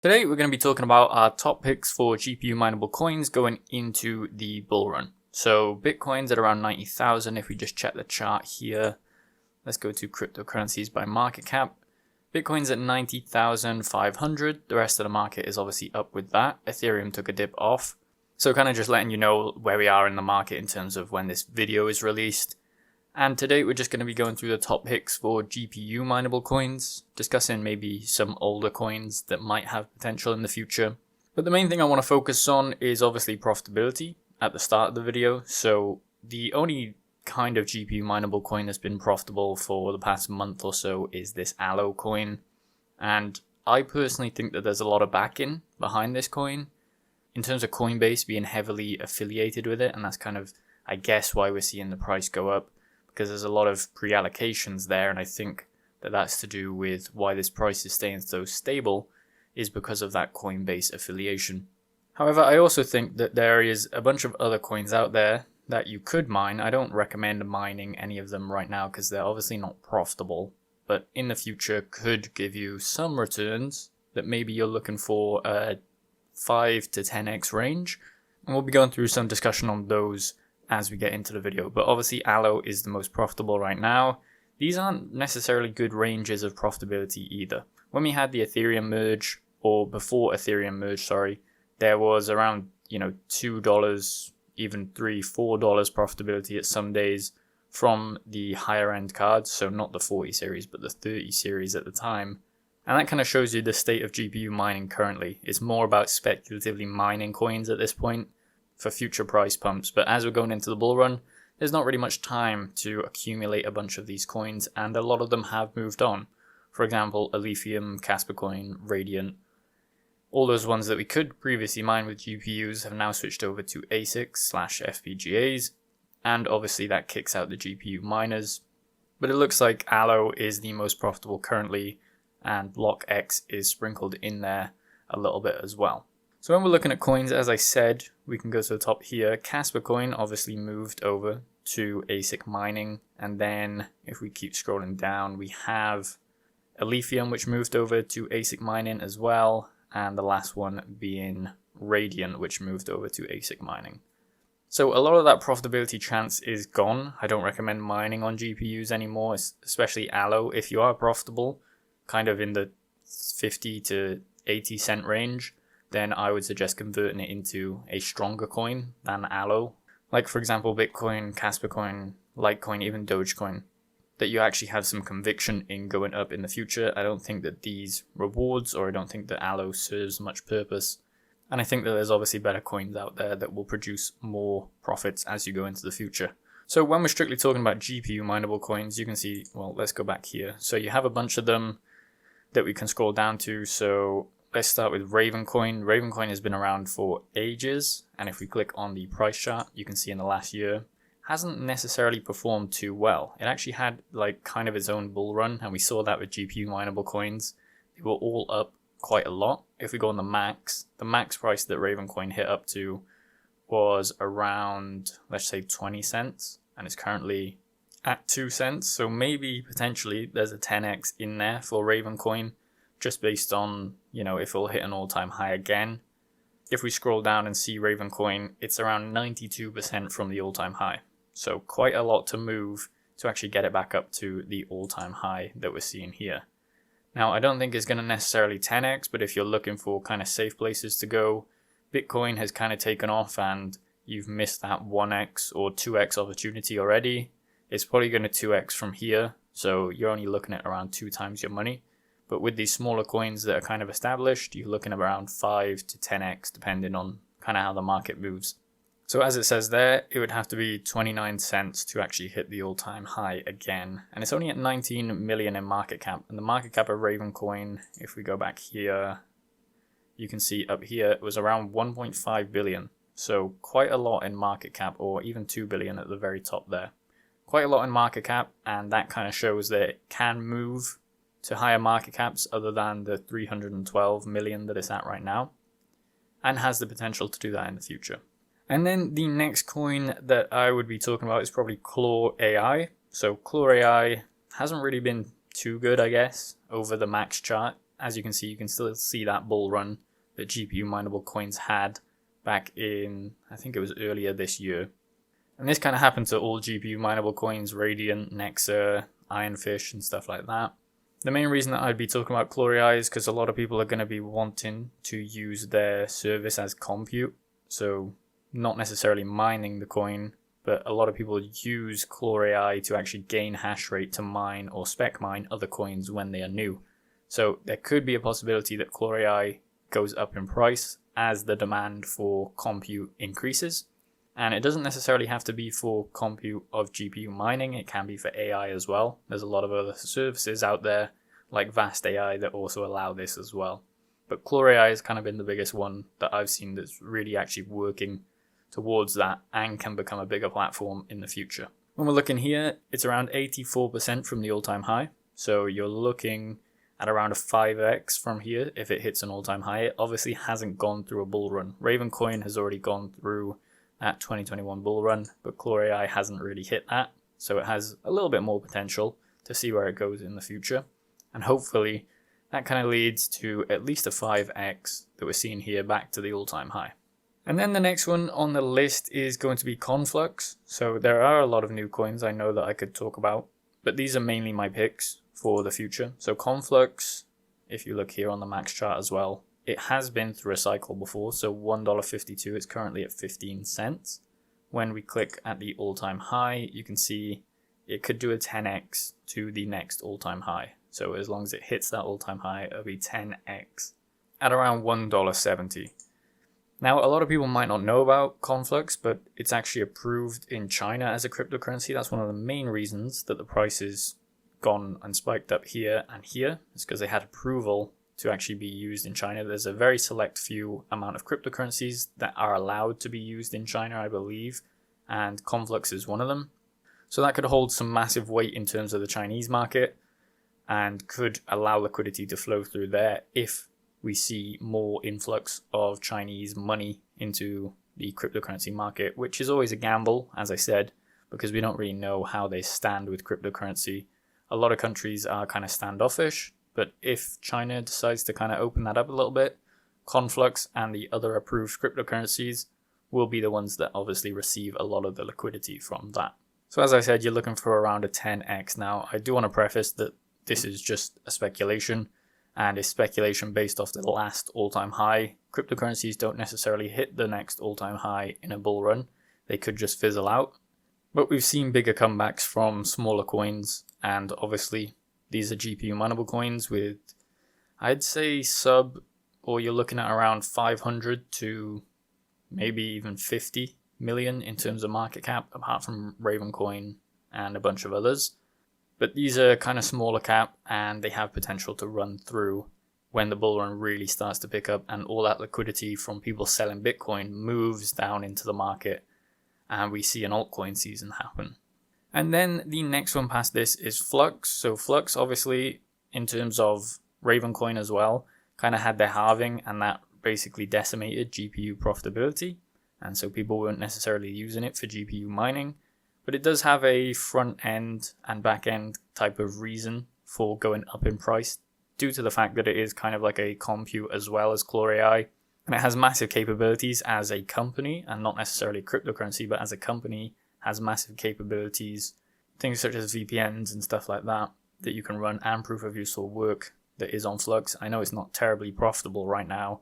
Today we're going to be talking about our top picks for GPU mineable coins going into the bull run. So Bitcoin's at around 90,000 if we just check the chart here. Let's go to cryptocurrencies by market cap. Bitcoin's at 90,500. The rest of the market is obviously up with that. Ethereum took a dip off. So kind of just letting you know where we are in the market in terms of when this video is released. And today we're just going to be going through the top picks for GPU mineable coins, discussing maybe some older coins that might have potential in the future. But the main thing I want to focus on is obviously profitability at the start of the video. So the only kind of GPU mineable coin that's been profitable for the past month or so is this Allo coin. And I personally think that there's a lot of backing behind this coin in terms of Coinbase being heavily affiliated with it. And that's kind of, I guess, why we're seeing the price go up. Because there's a lot of pre-allocations there, and I think that that's to do with why this price is staying so stable is because of that Coinbase affiliation. However, I also think that there is a bunch of other coins out there that you could mine. I don't recommend mining any of them right now because they're obviously not profitable, but in the future could give you some returns that maybe you're looking for a 5 to 10x range, and we'll be going through some discussion on those as we get into the video. But obviously Allo is the most profitable right now. These aren't necessarily good ranges of profitability either. When we had the Ethereum merge, or before Ethereum merge, sorry, there was around, $2, even $3, $4 profitability at some days from the higher end cards. So not the 40 series, but the 30 series at the time. And that kind of shows you the state of GPU mining currently. It's more about speculatively mining coins at this point for future price pumps, but as we're going into the bull run, there's not really much time to accumulate a bunch of these coins, and a lot of them have moved on. For example, Alephium, Kaspa coin, Radiant, all those ones that we could previously mine with GPUs have now switched over to ASICs/FPGAs, and obviously that kicks out the GPU miners. But it looks like Allo is the most profitable currently, and BlockX is sprinkled in there a little bit as well. So when we're looking at coins, as I said, we can go to the top here. Kaspa coin obviously moved over to ASIC mining. And then if we keep scrolling down, we have Alephium, which moved over to ASIC mining as well. And the last one being Radiant, which moved over to ASIC mining. So a lot of that profitability chance is gone. I don't recommend mining on GPUs anymore, especially Allo. If you are profitable, kind of in the 50 to 80 cent range, then I would suggest converting it into a stronger coin than Allo. Like, for example, Bitcoin, Kaspa coin, Litecoin, even Dogecoin, that you actually have some conviction in going up in the future. I don't think that these rewards, or I don't think that Allo serves much purpose. And I think that there's obviously better coins out there that will produce more profits as you go into the future. So when we're strictly talking about GPU mineable coins, you can see, well, let's go back here. So you have a bunch of them that we can scroll down to. So let's start with Ravencoin. Ravencoin has been around for ages, and if we click on the price chart, you can see in the last year, hasn't necessarily performed too well. It actually had like kind of its own bull run, and we saw that with GPU mineable coins. They were all up quite a lot. If we go on the max price that Ravencoin hit up to was around, let's say 20 cents, and it's currently at 2 cents. So maybe potentially there's a 10x in there for Ravencoin, just based on, if it'll hit an all-time high again. If we scroll down and see Ravencoin, it's around 92% from the all-time high. So quite a lot to move to actually get it back up to the all-time high that we're seeing here. Now, I don't think it's going to necessarily 10x, but if you're looking for kind of safe places to go, Bitcoin has kind of taken off and you've missed that 1x or 2x opportunity already. It's probably going to 2x from here, so you're only looking at around 2 times your money. But with these smaller coins that are kind of established, you're looking at around 5 to 10x, depending on kind of how the market moves. So as it says there, it would have to be 29 cents to actually hit the all-time high again. And it's only at 19 million in market cap. And the market cap of Ravencoin, if we go back here, you can see up here, it was around 1.5 billion. So quite a lot in market cap, or even 2 billion at the very top there. Quite a lot in market cap, and that kind of shows that it can move to higher market caps other than the 312 million that it's at right now, and has the potential to do that in the future. And then the next coin that I would be talking about is probably Claw AI. So Claw AI hasn't really been too good, I guess, over the max chart. as you can still see that bull run that GPU mineable coins had back in, I think it was earlier this year. And this kind of happened to all GPU mineable coins, Radiant, Nexa, Ironfish, and stuff like that. The main reason that I'd be talking about Chlorei is because a lot of people are going to be wanting to use their service as compute. So not necessarily mining the coin, but a lot of people use Chlorei to actually gain hash rate to mine or spec mine other coins when they are new. So there could be a possibility that Chlorei goes up in price as the demand for compute increases. And it doesn't necessarily have to be for compute of GPU mining, it can be for AI as well. There's a lot of other services out there like Vast AI that also allow this as well. But Chlorei has kind of been the biggest one that I've seen that's really actually working towards that and can become a bigger platform in the future. When we're looking here, it's around 84% from the all-time high. So you're looking at around a 5x from here if it hits an all-time high. It obviously hasn't gone through a bull run. Ravencoin has already gone through that 2021 bull run, but Chlorei hasn't really hit that. So it has a little bit more potential to see where it goes in the future. And hopefully that kind of leads to at least a 5x that we're seeing here back to the all-time high. And then the next one on the list is going to be Conflux. So there are a lot of new coins I know that I could talk about, but these are mainly my picks for the future. So Conflux, if you look here on the max chart as well, it has been through a cycle before, so $1.52, it's currently at 15 cents. When we click at the all-time high, you can see it could do a 10x to the next all-time high. So as long as it hits that all-time high, it'll be 10x at around $1.70. Now, a lot of people might not know about Conflux, but it's actually approved in China as a cryptocurrency. That's one of the main reasons that the price has gone and spiked up here and here. It's because they had approval to actually be used in China. There's a very select few amount of cryptocurrencies that are allowed to be used in China, I believe, and Conflux is one of them. So that could hold some massive weight in terms of the Chinese market and could allow liquidity to flow through there if we see more influx of Chinese money into the cryptocurrency market, which is always a gamble, as I said, because we don't really know how they stand with cryptocurrency. A lot of countries are kind of standoffish, but if China decides to kind of open that up a little bit, Conflux and the other approved cryptocurrencies will be the ones that obviously receive a lot of the liquidity from that. So as I said, you're looking for around a 10x. Now, I do want to preface that this is just a speculation, and it's speculation based off the last all-time high. Cryptocurrencies don't necessarily hit the next all-time high in a bull run. They could just fizzle out. But we've seen bigger comebacks from smaller coins, and obviously these are GPU mineable coins with, I'd say, or you're looking at around 500 to maybe even 50 million in terms of market cap, apart from Ravencoin and a bunch of others. But these are kind of smaller cap, and they have potential to run through when the bull run really starts to pick up and all that liquidity from people selling Bitcoin moves down into the market and we see an altcoin season happen. And then the next one past this is Flux. So Flux, obviously, in terms of Ravencoin as well, kind of had their halving, and that basically decimated GPU profitability. And so people weren't necessarily using it for GPU mining. But it does have a front end and back end type of reason for going up in price, due to the fact that it is kind of like a compute as well as Chlorei. And it has massive capabilities as a company, and not necessarily cryptocurrency, but as a company has massive capabilities, things such as VPNs and stuff like that, that you can run, and proof of use or work that is on Flux. I know it's not terribly profitable right now,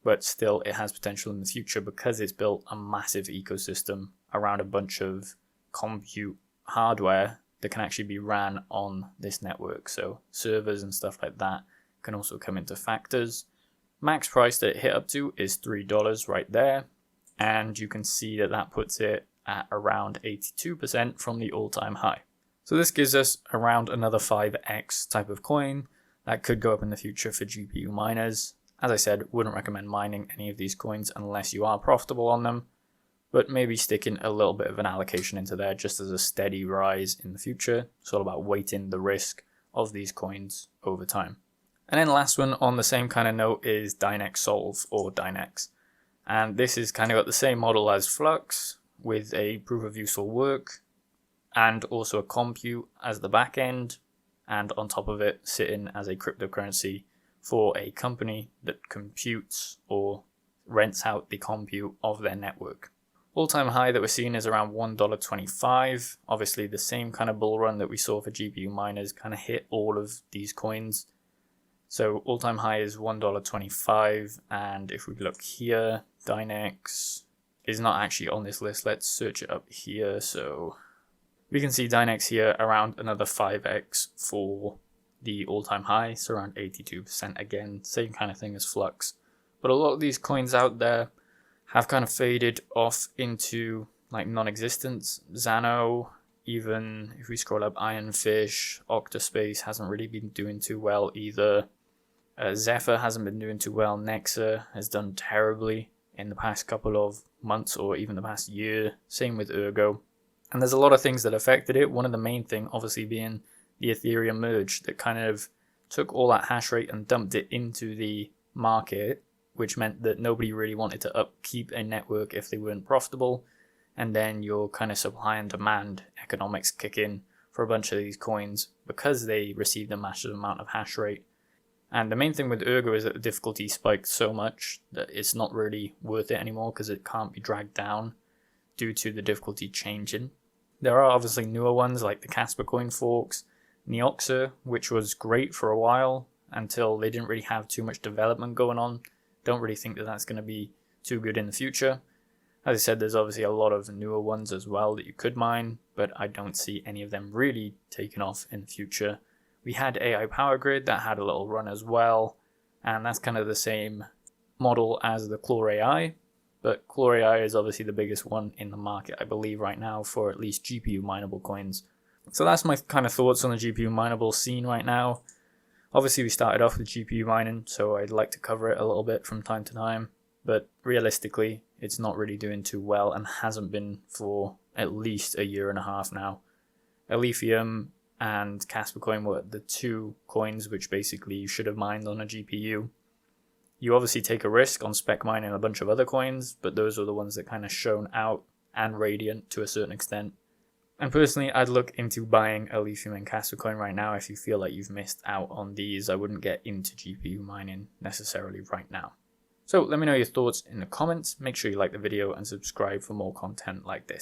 but still it has potential in the future because it's built a massive ecosystem around a bunch of compute hardware that can actually be ran on this network. So servers and stuff like that can also come into factors. Max price that it hit up to is $3 right there, and you can see that that puts it at around 82% from the all-time high. So this gives us around another 5x type of coin that could go up in the future for GPU miners. As I said, wouldn't recommend mining any of these coins unless you are profitable on them, but maybe sticking a little bit of an allocation into there just as a steady rise in the future. It's all about weighting the risk of these coins over time. And then the last one on the same kind of note is Dynex Solve, or Dynex. And this is kind of got the same model as Flux, with a proof of useful work and also a compute as the back end, and on top of it sitting as a cryptocurrency for a company that computes or rents out the compute of their network. All-time high that we're seeing is around $1.25. Obviously the same kind of bull run that we saw for GPU miners kind of hit all of these coins. So all-time high is $1.25, and if we look here, Dynex is not actually on this list. Let's search it up here. So we can see Dynex here around another 5x for the all-time high, so around 82% again, same kind of thing as Flux. But a lot of these coins out there have kind of faded off into like non-existence. Xano, even if we scroll up, Ironfish, Octaspace hasn't really been doing too well either. Zephyr hasn't been doing too well. Nexa has done terribly in the past couple of months or even the past year. Same with Ergo. And there's a lot of things that affected it. One of the main thing obviously being the Ethereum merge that kind of took all that hash rate and dumped it into the market, which meant that nobody really wanted to upkeep a network if they weren't profitable. And then your kind of supply and demand economics kick in for a bunch of these coins because they received a massive amount of hash rate. And the main thing with Ergo is that the difficulty spiked so much that it's not really worth it anymore because it can't be dragged down due to the difficulty changing. There are obviously newer ones like the Kaspa coin forks, Neoxa, which was great for a while until they didn't really have too much development going on. Don't really think that that's going to be too good in the future. As I said, there's obviously a lot of newer ones as well that you could mine, but I don't see any of them really taking off in the future. We had AI Power Grid that had a little run as well, and that's kind of the same model as the Chlor AI, but Chlor AI is obviously the biggest one in the market, I believe, right now for at least GPU mineable coins. So that's my kind of thoughts on the GPU mineable scene right now. Obviously, we started off with GPU mining, so I'd like to cover it a little bit from time to time, but realistically, it's not really doing too well and hasn't been for at least a year and a half now. Alephium and Kaspa coin were the two coins which basically you should have mined on a GPU. You obviously take a risk on spec mining a bunch of other coins, but those are the ones that kind of shone out, and Radiant to a certain extent. And personally, I'd look into buying Alephium and Kaspa coin right now if you feel like you've missed out on these. I wouldn't get into GPU mining necessarily right now. So let me know your thoughts in the comments. Make sure you like the video and subscribe for more content like this.